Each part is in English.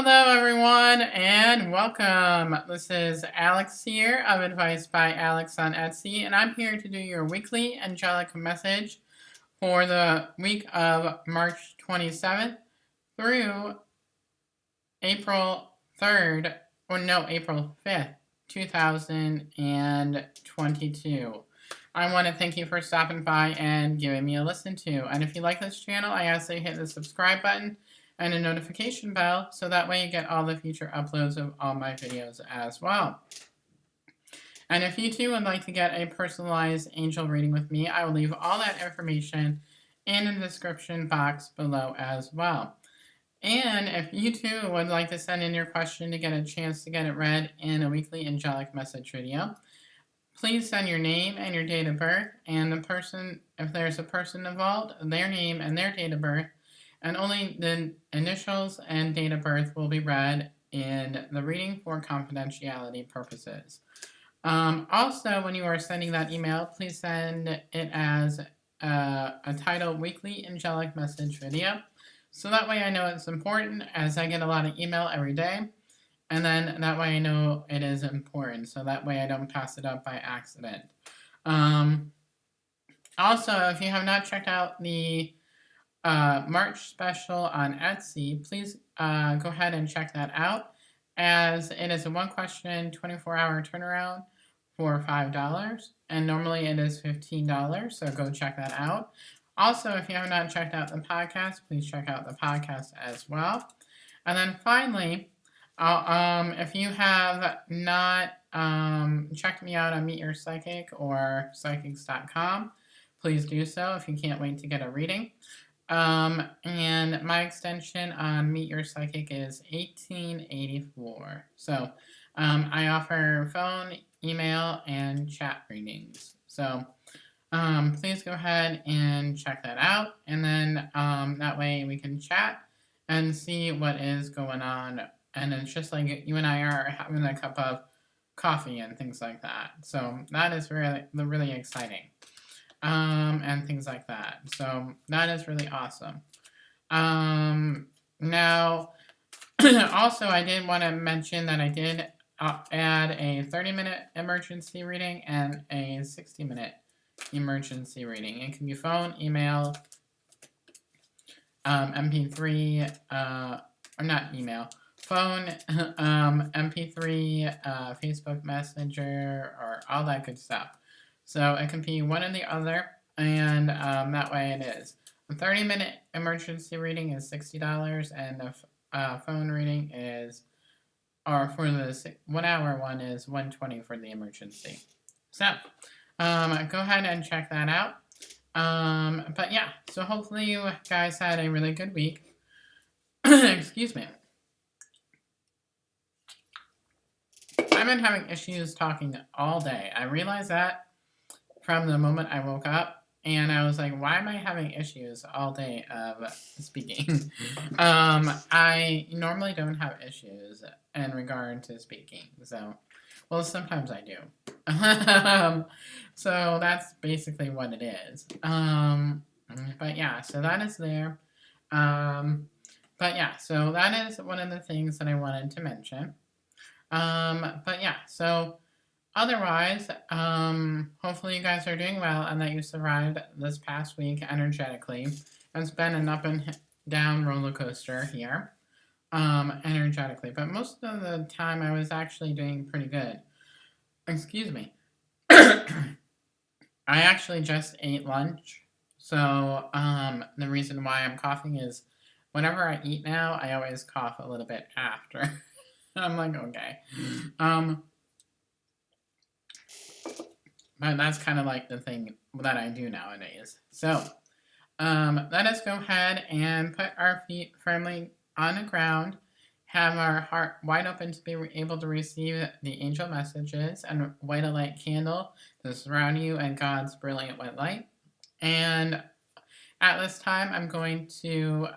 Hello, everyone, and welcome. This is Alex here of Advice by Alex on Etsy, and I'm here to do your weekly angelic message for the week of March 27th through April 3rd, or no, April 5th, 2022. I want to thank you for stopping by and giving me a listen to. And if you like this channel, I ask that you hit the subscribe button and a notification bell, so that way you get all the future uploads of all my videos as well. And if you too would like to get a personalized angel reading with me, I will leave all that information in the description box below as well. And if you too would like to send in your question to get a chance to get it read in a weekly angelic message video, please send your name and your date of birth, and the person, if there's a person involved, their name and their date of birth, and only the initials and date of birth will be read in the reading for confidentiality purposes. Also, when you are sending that email, please send it as a titled weekly angelic message video. So that way I know it's important, as I get a lot of email every day. And then that way I know it is important. So that way I don't pass it up by accident. Also, if you have not checked out the March special on Etsy, please go ahead and check that out, as it is a one question 24-hour turnaround for $5, and normally it is $15, so go check that out. Also, if you have not checked out the podcast, please check out the podcast as well. And then finally, if you have not checked me out on Meet Your Psychic or psychics.com, please do so if you can't wait to get a reading. And my extension on Meet Your Psychic is 1884. So, I offer phone, email, and chat readings. So, please go ahead and check that out. And then, that way we can chat and see what is going on. And it's just like you and I are having a cup of coffee and things like that. So that is really exciting. And things like that. So that is really awesome. Now, also I did want to mention that I did add a 30-minute emergency reading and a 60-minute emergency reading. It can be phone, email, MP3, or not email, phone, MP3, Facebook Messenger, or all that good stuff. So it can be one or the other, and that way it is. A 30-minute emergency reading is $60, and the phone reading is, or for the 1 hour one is $120 for the emergency. So go ahead and check that out. But yeah, so hopefully you guys had a really good week. Excuse me. I've been having issues talking all day. I realized that from the moment I woke up, and I was like, why am I having issues all day of speaking? I normally don't have issues in regard to speaking, so, well, sometimes I do. So that's basically what it is. But yeah, so that is there. But yeah, so that is one of the things that I wanted to mention. But yeah, so otherwise, hopefully you guys are doing well and that you survived this past week energetically. It's been an up and down roller coaster here, energetically. But most of the time I was actually doing pretty good. Excuse me. I actually just ate lunch. So, the reason why I'm coughing is whenever I eat now, I always cough a little bit after. I'm like, okay. But that's kind of like the thing that I do nowadays. So, let us go ahead and put our feet firmly on the ground, have our heart wide open to be able to receive the angel messages, and light a light candle to surround you in God's brilliant white light. And at this time, I'm going to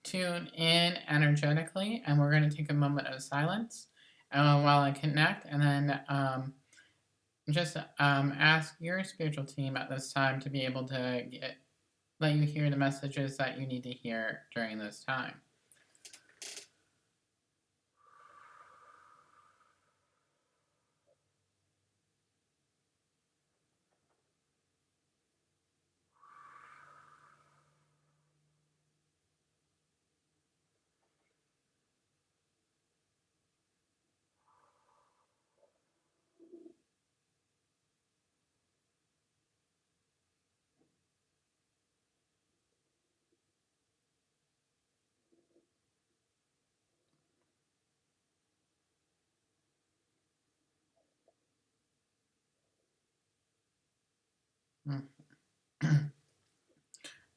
tune in energetically, and we're going to take a moment of silence while I connect, and then just ask your spiritual team at this time to be able to let you hear the messages that you need to hear during this time.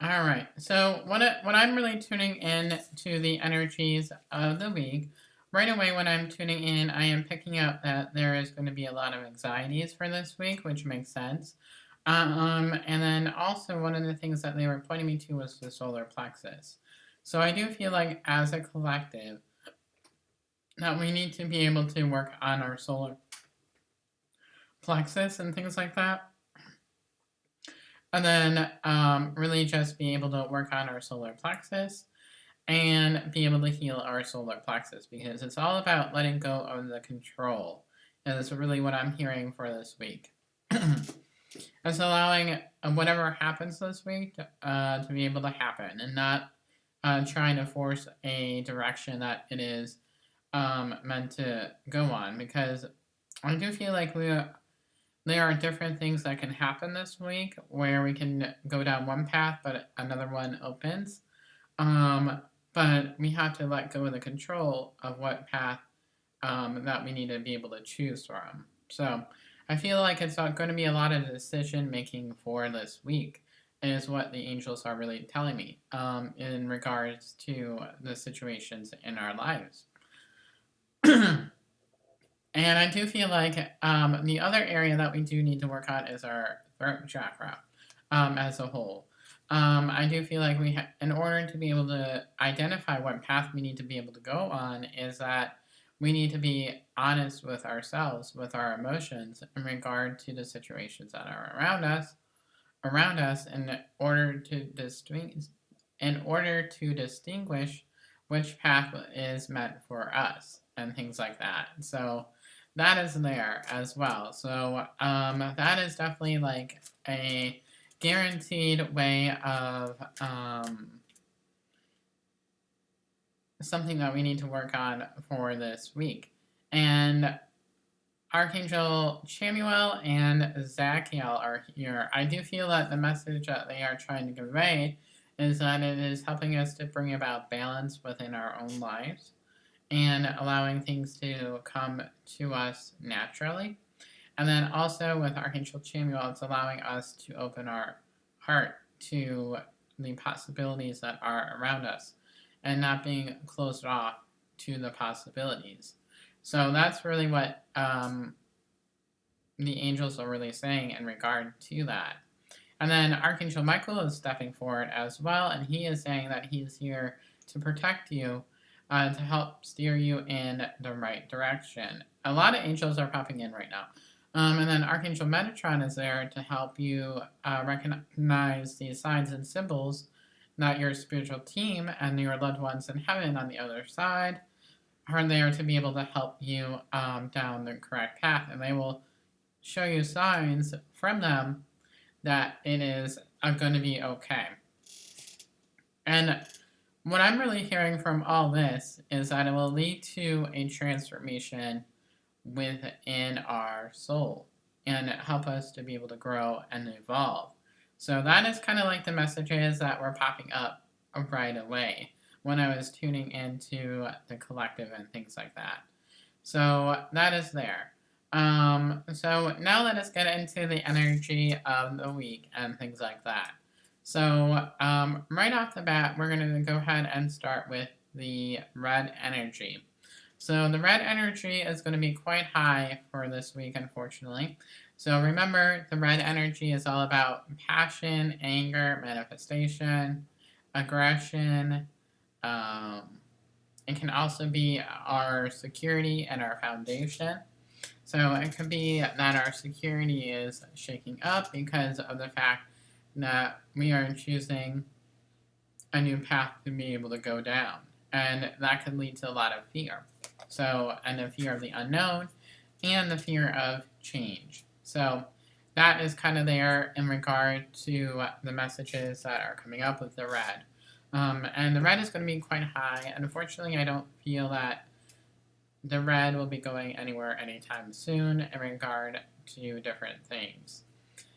All right. So when I'm really tuning in to the energies of the week, right away when I'm tuning in, I am picking up that there is going to be a lot of anxieties for this week, which makes sense. And then also one of the things that they were pointing me to was the solar plexus. So I do feel like as a collective that we need to be able to work on our solar plexus and things like that. And then really just be able to work on our solar plexus and be able to heal our solar plexus, because it's all about letting go of the control. And that's really what I'm hearing for this week. It's allowing whatever happens this week to be able to happen, and not trying to force a direction that it is meant to go on, because I do feel like there are different things that can happen this week where we can go down one path but another one opens. But we have to let go of the control of what path that we need to be able to choose from. So I feel like it's going to be a lot of decision making for this week, is what the angels are really telling me in regards to the situations in our lives. And I do feel like the other area that we do need to work on is our throat chakra as a whole. I do feel like in order to be able to identify what path we need to be able to go on, is that we need to be honest with ourselves, with our emotions in regard to the situations that are around us, in order to distinguish which path is meant for us and things like that. So that is there as well. So that is definitely like a guaranteed way of something that we need to work on for this week. And Archangel Chamuel and Zachiel are here. I do feel that the message that they are trying to convey is that it is helping us to bring about balance within our own lives and allowing things to come to us naturally. And then also with Archangel Chamuel, it's allowing us to open our heart to the possibilities that are around us and not being closed off to the possibilities. So that's really what the angels are really saying in regard to that. And then Archangel Michael is stepping forward as well, and he is saying that he's here to protect you, to help steer you in the right direction. A lot of angels are popping in right now. And then Archangel Metatron is there to help you recognize the signs and symbols that your spiritual team and your loved ones in heaven on the other side are there to be able to help you down the correct path. And they will show you signs from them that it is going to be okay. And what I'm really hearing from all this is that it will lead to a transformation within our soul and help us to be able to grow and evolve. So that is kind of like the messages that were popping up right away when I was tuning into the collective and things like that. So that is there. So now let us get into the energy of the week and things like that. So right off the bat, we're going to go ahead and start with the red energy. So the red energy is going to be quite high for this week, unfortunately. So remember, the red energy is all about passion, anger, manifestation, aggression. It can also be our security and our foundation. So it could be that our security is shaking up because of the fact that we are choosing a new path to be able to go down. And that could lead to a lot of fear. So, and the fear of the unknown and the fear of change. So that is kind of there in regard to the messages that are coming up with the red. And the red is going to be quite high. And unfortunately, I don't feel that the red will be going anywhere anytime soon in regard to different things.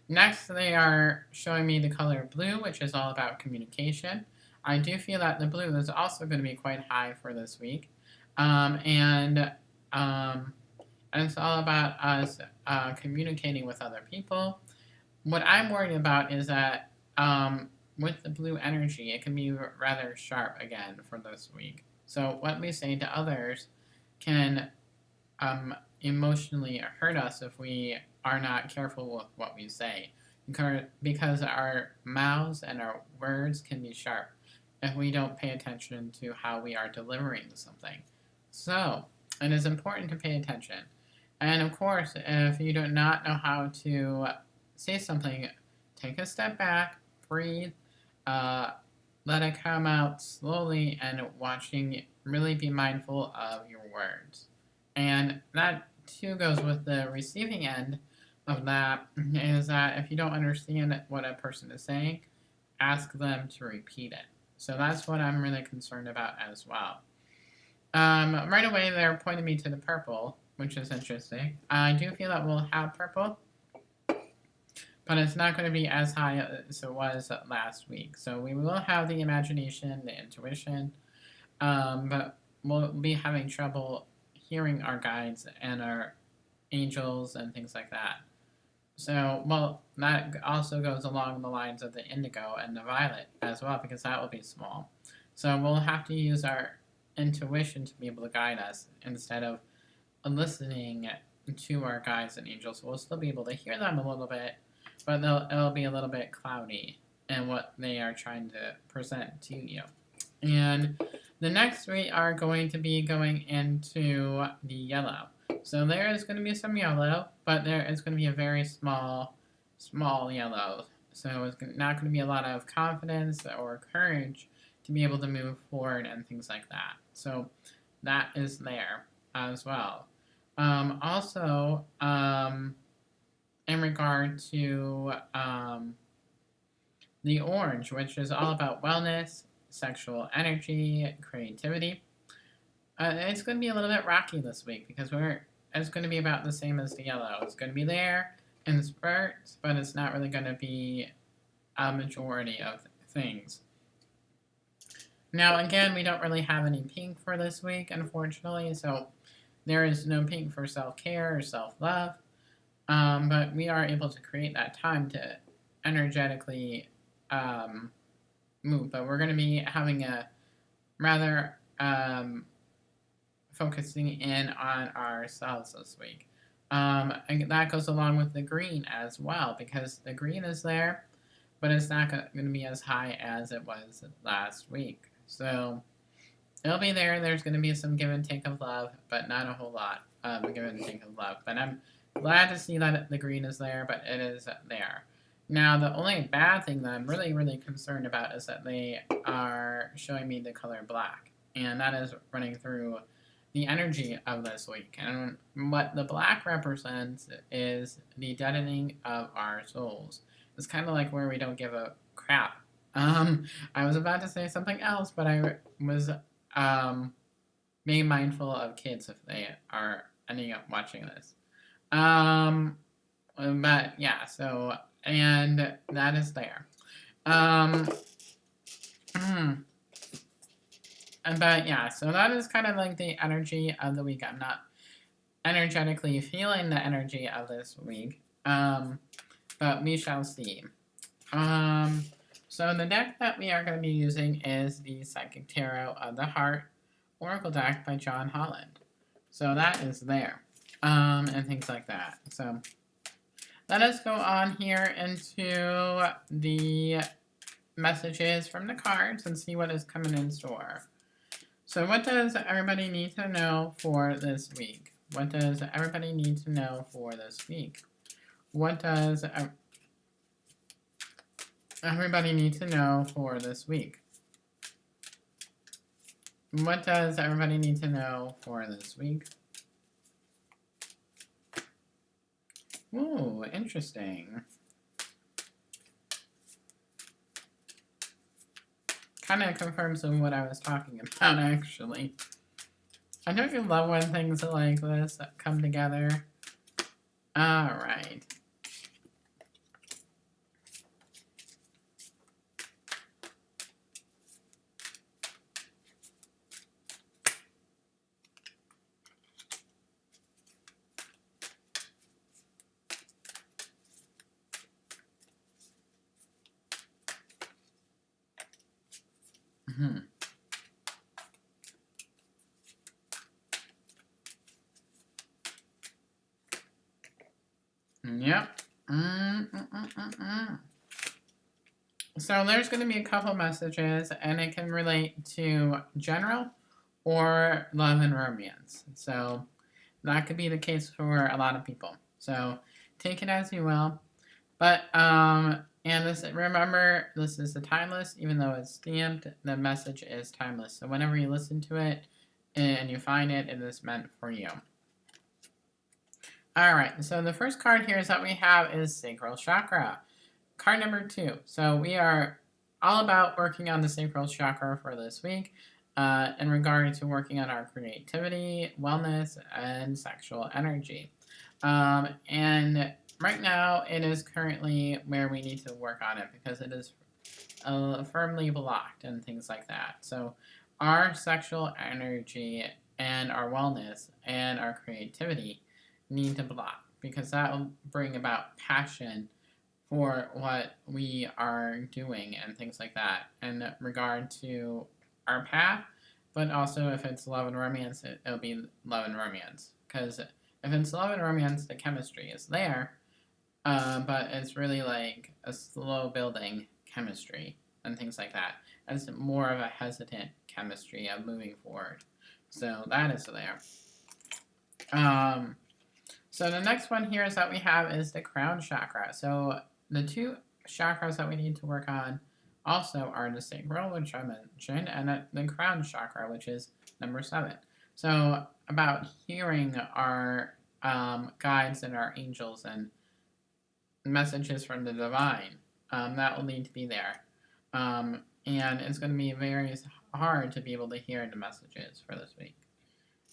Next, they are showing me the color blue, which is all about communication. I do feel that the blue is also going to be quite high for this week. And it's all about us communicating with other people, what I'm worried about is that with the blue energy, it can be rather sharp again for this week. So what we say to others can emotionally hurt us if we are not careful with what we say, because our mouths and our words can be sharp if we don't pay attention to how we are delivering something. So it is important to pay attention. And of course, if you do not know how to say something, take a step back, breathe, uh, let it come out slowly, and watching, really be mindful of your words. And that too goes with the receiving end of that, is that if you don't understand what a person is saying, ask them to repeat it. So that's what I'm really concerned about as well. Right away, they're pointing me to the purple, which is interesting. I do feel that we'll have purple, but it's not going to be as high as it was last week. So we will have the imagination, the intuition, but we'll be having trouble hearing our guides and our angels and things like that. So, well, that also goes along the lines of the indigo and the violet as well, because that will be small. So we'll have to use our intuition to be able to guide us instead of listening to our guides and angels. We'll still be able to hear them a little bit, but it'll be a little bit cloudy in what they are trying to present to you. And the next we are going to be going into the yellow. So there is going to be some yellow, but there is going to be a very small yellow. So it's not going to be a lot of confidence or courage to be able to move forward and things like that. So that is there as well. Also, in regard to the orange, which is all about wellness, sexual energy, creativity. It's going to be a little bit rocky this week because it's going to be about the same as the yellow. It's going to be there in spurts, but it's not really going to be a majority of things. Now, again, we don't really have any pink for this week, unfortunately, so there is no pink for self-care or self-love, but we are able to create that time to energetically move. But we're going to be having a rather focusing in on ourselves this week. And that goes along with the green as well, because the green is there, but it's not going to be as high as it was last week. So it'll be there. There's going to be some give and take of love, but not a whole lot of give and take of love. But I'm glad to see that the green is there, but it is there. Now, the only bad thing that I'm really, really concerned about is that they are showing me the color black, and that is running through the energy of this week. And what the black represents is the deadening of our souls. It's kind of like where we don't give a crap. I was about to say something else, but I was being mindful of kids if they are ending up watching this. But yeah, so, and that is there. But yeah, so that is kind of like the energy of the week. I'm not energetically feeling the energy of this week, but we shall see. So the deck that we are going to be using is the Psychic Tarot of the Heart Oracle deck by John Holland. So that is there, and things like that. So let us go on here into the messages from the cards and see what is coming in store. So what does everybody need to know for this week? What does everybody need to know for this week? What does everybody need to know for this week? What does everybody need to know for this week? Ooh, interesting. Kind of confirms what I was talking about, actually. I don't you love when things like this come together? Alright. Yep. So there's going to be a couple messages, and it can relate to general or love and romance. So that could be the case for a lot of people. So take it as you will. But and this, remember, this is the timeless, even though it's stamped, the message is timeless. So whenever you listen to it and you find it, it is meant for you. All right, so the first card here is that we have is Sacral Chakra. Card number 2. So we are all about working on the Sacral Chakra for this week in regard to working on our creativity, wellness, and sexual energy. And right now, it is currently where we need to work on it because it is firmly blocked and things like that. So our sexual energy and our wellness and our creativity need to block because that will bring about passion for what we are doing and things like that in regard to our path, but also if it's love and romance, it'll be love and romance. Because if it's love and romance, the chemistry is there, but it's really like a slow building chemistry and things like that. It's more of a hesitant chemistry of moving forward. So that is there. So the next one here is that we have is the Crown Chakra. So the 2 chakras that we need to work on also are the Sacral, which I mentioned, and the Crown Chakra, which is number 7. So about hearing our guides and our angels and messages from the divine, that will need to be there. And it's going to be very hard to be able to hear the messages for this week.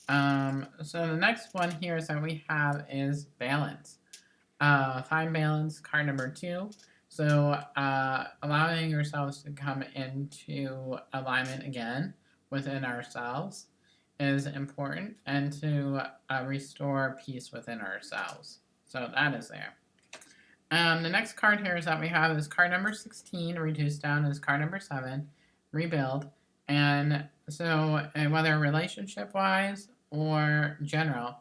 So the next one here is that we have is balance. Find balance, card number 2. So allowing yourselves to come into alignment again within ourselves is important, and to restore peace within ourselves. So that is there. The next card here is that we have is card number 16, reduced down is card number 7, rebuild. And so whether relationship-wise or general,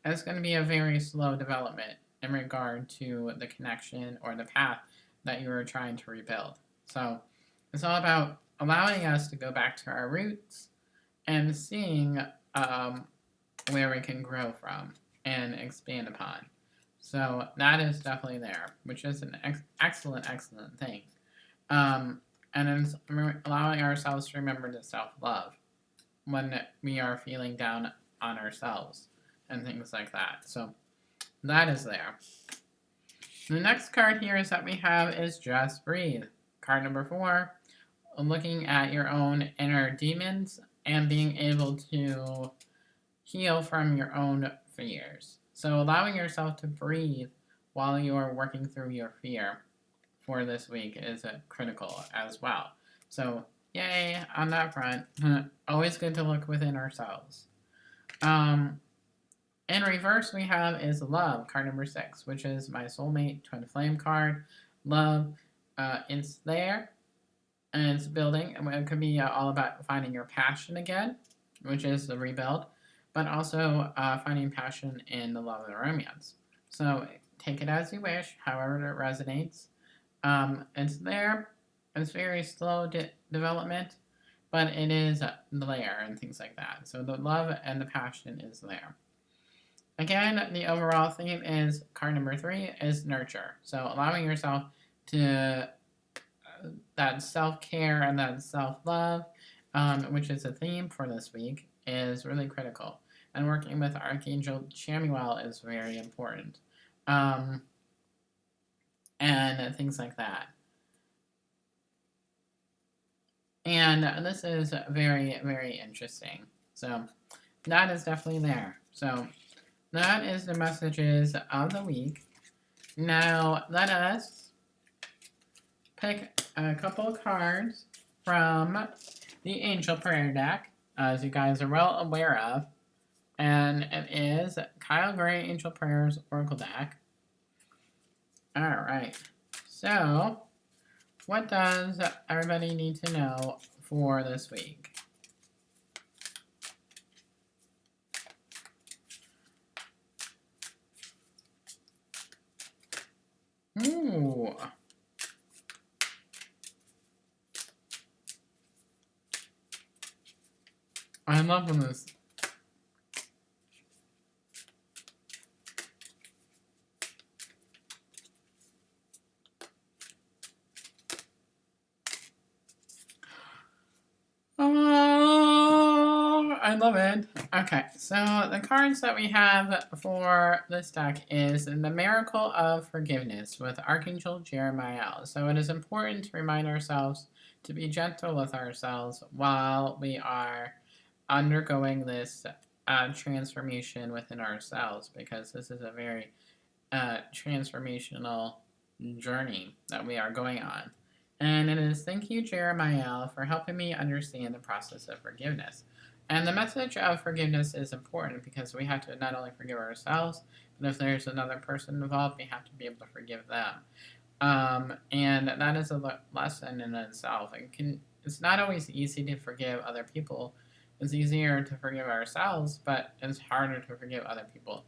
it's going to be a very slow development in regard to the connection or the path that you are trying to rebuild. So it's all about allowing us to go back to our roots and seeing where we can grow from and expand upon. So that is definitely there, which is an excellent thing. And it's allowing ourselves to remember to self-love when we are feeling down on ourselves and things like that. So that is there. The next card here is that we have is Just Breathe. Card number 4, looking at your own inner demons and being able to heal from your own fears. So allowing yourself to breathe while you are working through your fear for this week is critical as well. So yay on that front. Always good to look within ourselves. In reverse, we have is Love, card number 6, which is my soulmate twin flame card. Love, it's there, and it's building. It could be all about finding your passion again, which is the rebuild, but also finding passion in the love and romance. So take it as you wish, however it resonates. It's there. It's very slow development, but it is there and things like that. So the love and the passion is there. Again, the overall theme is card number 3 is nurture. So allowing yourself to that self-care and that self-love, which is a theme for this week, is really critical. And working with Archangel Zachiel is very important. And things like that. And this is very interesting. So that is definitely there. So that is the messages of the week. Now let us pick a couple cards from the Angel Prayer deck, as you guys are well aware of. And it is Kyle Gray Angel Prayers Oracle deck. Alright, so what does everybody need to know for this week. Ooh. I love when this. Oh, I love it. Okay, so the cards that we have for this deck is the Miracle of Forgiveness with Archangel Jeremiah. So it is important to remind ourselves to be gentle with ourselves while we are undergoing this transformation within ourselves, because this is a very transformational journey that we are going on. And it is thank you, Jeremiah, for helping me understand the process of forgiveness. And the message of forgiveness is important because we have to not only forgive ourselves, but if there's another person involved, we have to be able to forgive them. And that is a lesson in itself. It's not always easy to forgive other people. It's easier to forgive ourselves, but it's harder to forgive other people.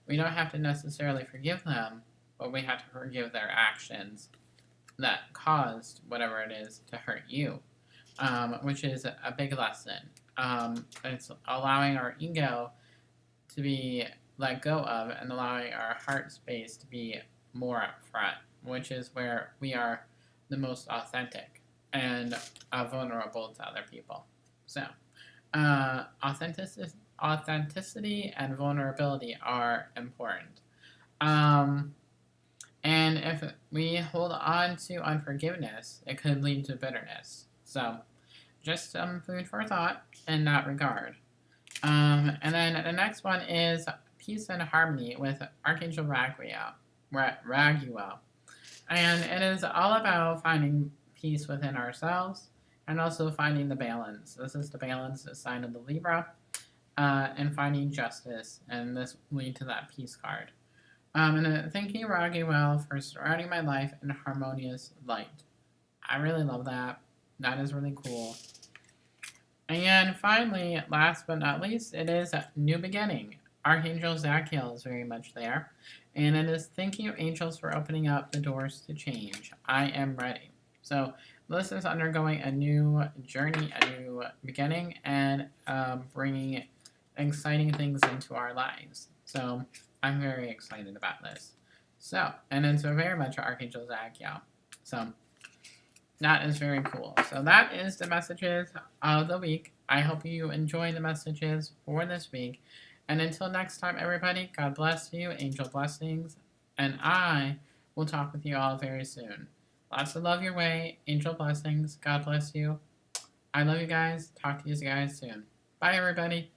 We don't have to necessarily forgive them, but we have to forgive their actions that caused whatever it is to hurt you, which is a big lesson. It's allowing our ego to be let go of and allowing our heart space to be more upfront, which is where we are the most authentic and vulnerable to other people. So, authenticity and vulnerability are important. And if we hold on to unforgiveness, it could lead to bitterness. So, just some food for thought in that regard. And then the next one is Peace and Harmony with Archangel Raguel. And it is all about finding peace within ourselves and also finding the balance. This is the balance sign of the Libra, and finding justice, and this will lead to that peace card. And thank you, Raguel, for surrounding my life in harmonious light. I really love that. That is really cool. And finally, last but not least, it is a new beginning. Archangel Zachiel is very much there. And it is thank you, angels, for opening up the doors to change. I am ready. So this is undergoing a new journey, a new beginning, and bringing exciting things into our lives. So I'm very excited about this. So, and it's very much Archangel Zachiel. So that is very cool. So that is the messages of the week. I hope you enjoy the messages for this week. And until next time, everybody, God bless you, angel blessings, and I will talk with you all very soon. Lots of love your way, angel blessings, God bless you. I love you guys. Talk to you guys soon. Bye, everybody.